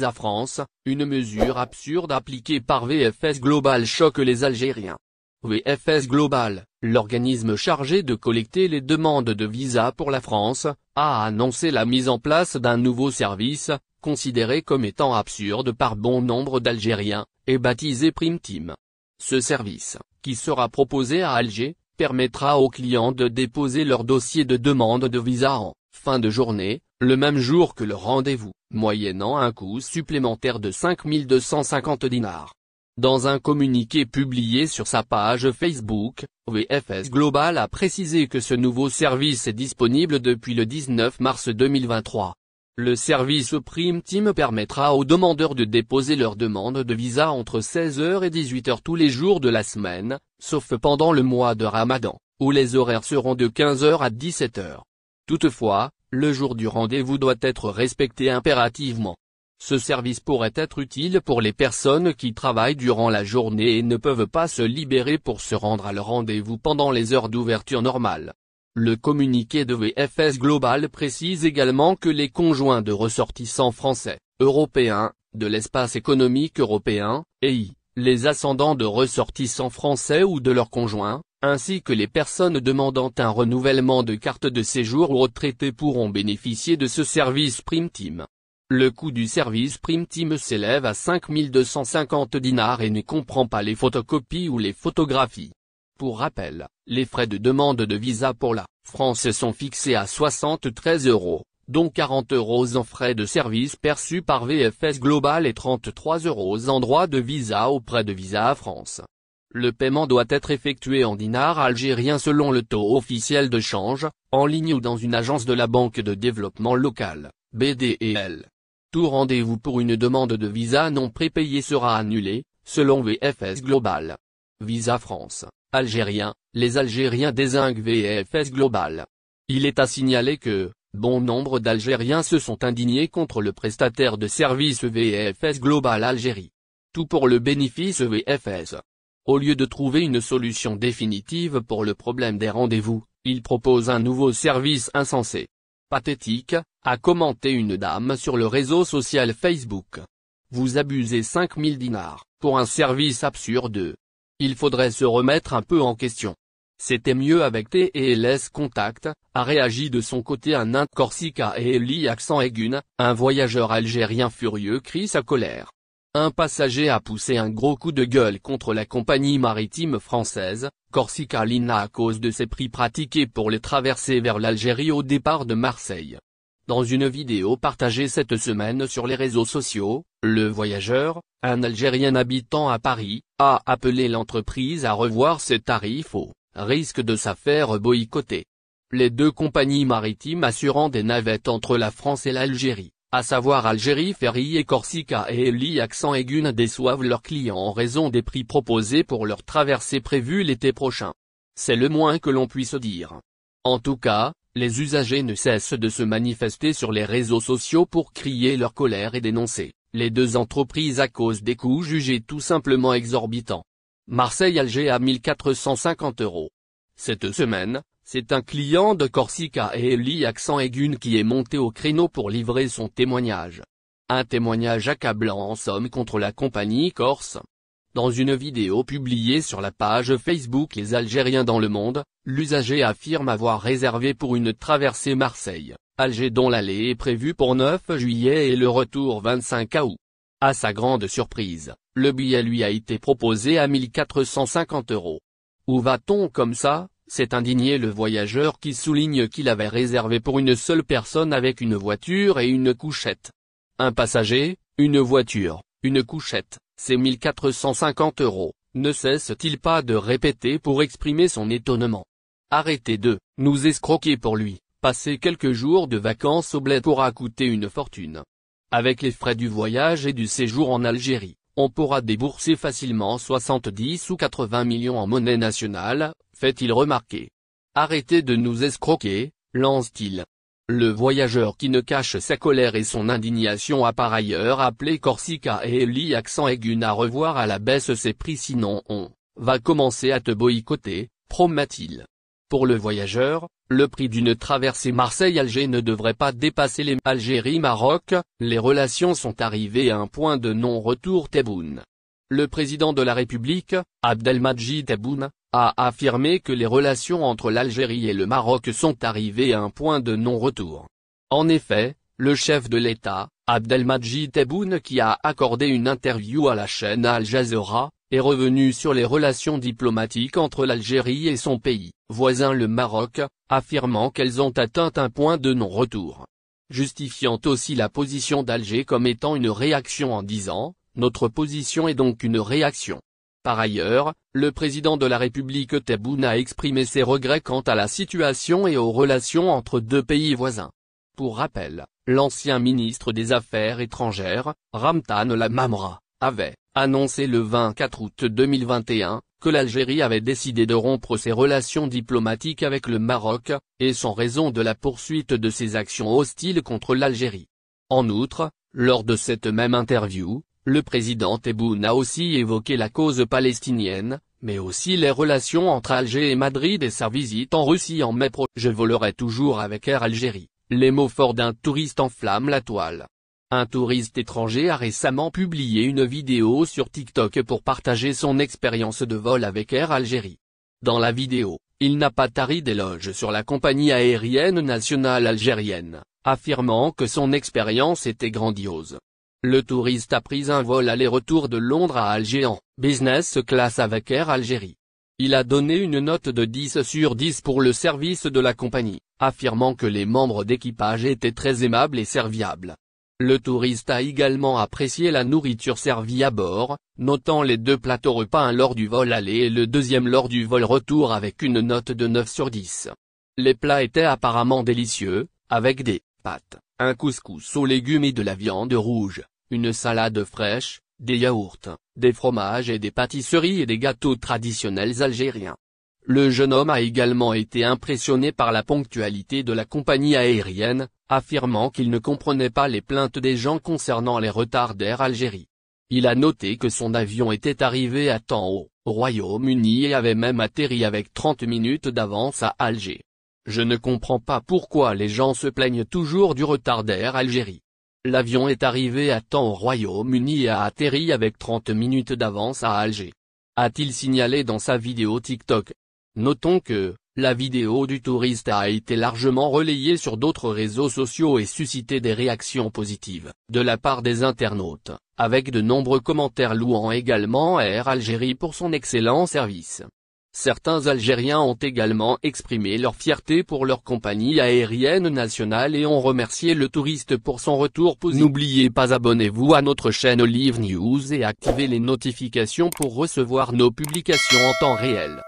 Visa France, une mesure absurde appliquée par VFS Global choque les Algériens. VFS Global, l'organisme chargé de collecter les demandes de visa pour la France, a annoncé la mise en place d'un nouveau service, considéré comme étant absurde par bon nombre d'Algériens, et baptisé Prime Team. Ce service, qui sera proposé à Alger, permettra aux clients de déposer leur dossier de demande de visa en fin de journée, le même jour que le rendez-vous, moyennant un coût supplémentaire de 5 250 dinars. Dans un communiqué publié sur sa page Facebook, VFS Global a précisé que ce nouveau service est disponible depuis le 19 mars 2023. Le service Prime Team permettra aux demandeurs de déposer leur demande de visa entre 16h et 18h tous les jours de la semaine, sauf pendant le mois de Ramadan, où les horaires seront de 15h à 17h. Toutefois, le jour du rendez-vous doit être respecté impérativement. Ce service pourrait être utile pour les personnes qui travaillent durant la journée et ne peuvent pas se libérer pour se rendre à leur rendez-vous pendant les heures d'ouverture normales. Le communiqué de VFS Global précise également que les conjoints de ressortissants français, européens, de l'espace économique européen, EI, les ascendants de ressortissants français ou de leurs conjoints, ainsi que les personnes demandant un renouvellement de carte de séjour ou retraités pourront bénéficier de ce service Prime Team. Le coût du service Prime Team s'élève à 5 250 dinars et ne comprend pas les photocopies ou les photographies. Pour rappel, les frais de demande de visa pour la France sont fixés à 73 €, dont 40 € en frais de service perçus par VFS Global et 33 € en droit de visa auprès de Visa France. Le paiement doit être effectué en dinars algériens selon le taux officiel de change, en ligne ou dans une agence de la Banque de développement locale, BDEL. Tout rendez-vous pour une demande de visa non prépayé sera annulé, selon VFS Global. Visa France, Algérien, les Algériens dézinguent VFS Global. Il est à signaler que, bon nombre d'Algériens se sont indignés contre le prestataire de service VFS Global Algérie. Tout pour le bénéfice VFS. Au lieu de trouver une solution définitive pour le problème des rendez-vous, il propose un nouveau service insensé. Pathétique, a commenté une dame sur le réseau social Facebook. Vous abusez 5 000 dinars, pour un service absurde. Il faudrait se remettre un peu en question. C'était mieux avec TLS Contact, a réagi de son côté un nain Corsica et Eli accent aigun, un voyageur algérien furieux crie sa colère. Un passager a poussé un gros coup de gueule contre la compagnie maritime française, Corsica Line à cause de ses prix pratiqués pour les traversées vers l'Algérie au départ de Marseille. Dans une vidéo partagée cette semaine sur les réseaux sociaux, le voyageur, un Algérien habitant à Paris, a appelé l'entreprise à revoir ses tarifs au risque de s'affaire boycotter. Les deux compagnies maritimes assurant des navettes entre la France et l'Algérie, à savoir Algérie Ferry et Corsica et Eli accent aigun, déçoivent leurs clients en raison des prix proposés pour leur traversée prévue l'été prochain. C'est le moins que l'on puisse dire. En tout cas, les usagers ne cessent de se manifester sur les réseaux sociaux pour crier leur colère et dénoncer les deux entreprises à cause des coûts jugés tout simplement exorbitants. Marseille-Alger à 1 450 €. Cette semaine, c'est un client de Corsica et Eli accent aigun qui est monté au créneau pour livrer son témoignage. Un témoignage accablant en somme contre la compagnie corse. Dans une vidéo publiée sur la page Facebook Les Algériens dans le monde, l'usager affirme avoir réservé pour une traversée Marseille-Alger dont l'aller est prévu pour 9 juillet et le retour 25 août. À sa grande surprise, le billet lui a été proposé à 1 450 €. Où va-t-on comme ça ? S'est indigné le voyageur qui souligne qu'il avait réservé pour une seule personne avec une voiture et une couchette. Un passager, une voiture, une couchette, c'est 1 450 €, ne cesse-t-il pas de répéter pour exprimer son étonnement. Arrêtez de nous escroquer pour lui, passer quelques jours de vacances au bled pourra coûter une fortune. Avec les frais du voyage et du séjour en Algérie, on pourra débourser facilement 70 ou 80 millions en monnaie nationale, fait-il remarquer. Arrêtez de nous escroquer, lance-t-il. Le voyageur qui ne cache sa colère et son indignation a par ailleurs appelé Corsica et Eli accent aigun à revoir à la baisse ses prix sinon on va commencer à te boycotter, promet-il. Pour le voyageur, le prix d'une traversée Marseille-Alger ne devrait pas dépasser les Algérie-Maroc, les relations sont arrivées à un point de non-retour. Tebboune. Le président de la République, Abdelmadjid Tebboune, a affirmé que les relations entre l'Algérie et le Maroc sont arrivées à un point de non-retour. En effet, le chef de l'État, Abdelmadjid Tebboune, qui a accordé une interview à la chaîne Al Jazeera, est revenu sur les relations diplomatiques entre l'Algérie et son pays voisin le Maroc, affirmant qu'elles ont atteint un point de non-retour. Justifiant aussi la position d'Alger comme étant une réaction en disant « Notre position est donc une réaction ». Par ailleurs, le président de la République Tebboune a exprimé ses regrets quant à la situation et aux relations entre deux pays voisins. Pour rappel, l'ancien ministre des Affaires étrangères, Ramtan Lamamra, avait annoncé le 24 août 2021, que l'Algérie avait décidé de rompre ses relations diplomatiques avec le Maroc, et sans raison de la poursuite de ses actions hostiles contre l'Algérie. En outre, lors de cette même interview, le président Tebboune a aussi évoqué la cause palestinienne, mais aussi les relations entre Alger et Madrid et sa visite en Russie en mai prochain. Je volerai toujours avec Air Algérie. Les mots forts d'un touriste enflamment la toile. Un touriste étranger a récemment publié une vidéo sur TikTok pour partager son expérience de vol avec Air Algérie. Dans la vidéo, il n'a pas tari d'éloges sur la compagnie aérienne nationale algérienne, affirmant que son expérience était grandiose. Le touriste a pris un vol aller-retour de Londres à Alger en business class avec Air Algérie. Il a donné une note de 10 sur 10 pour le service de la compagnie, affirmant que les membres d'équipage étaient très aimables et serviables. Le touriste a également apprécié la nourriture servie à bord, notant les 2 plateaux repas, un lors du vol aller et le deuxième lors du vol retour avec une note de 9 sur 10. Les plats étaient apparemment délicieux, avec des pâtes, un couscous aux légumes et de la viande rouge, une salade fraîche, des yaourts, des fromages et des pâtisseries et des gâteaux traditionnels algériens. Le jeune homme a également été impressionné par la ponctualité de la compagnie aérienne, affirmant qu'il ne comprenait pas les plaintes des gens concernant les retards d'Air Algérie. Il a noté que son avion était arrivé à temps au Royaume-Uni et avait même atterri avec 30 minutes d'avance à Alger. Je ne comprends pas pourquoi les gens se plaignent toujours du retard d'Air Algérie. L'avion est arrivé à temps au Royaume-Uni et a atterri avec 30 minutes d'avance à Alger. A-t-il signalé dans sa vidéo TikTok. Notons que, la vidéo du touriste a été largement relayée sur d'autres réseaux sociaux et suscité des réactions positives de la part des internautes, avec de nombreux commentaires louant également Air Algérie pour son excellent service. Certains Algériens ont également exprimé leur fierté pour leur compagnie aérienne nationale et ont remercié le touriste pour son retour positif. N'oubliez pas, abonnez-vous à notre chaîne Olive News et activez les notifications pour recevoir nos publications en temps réel.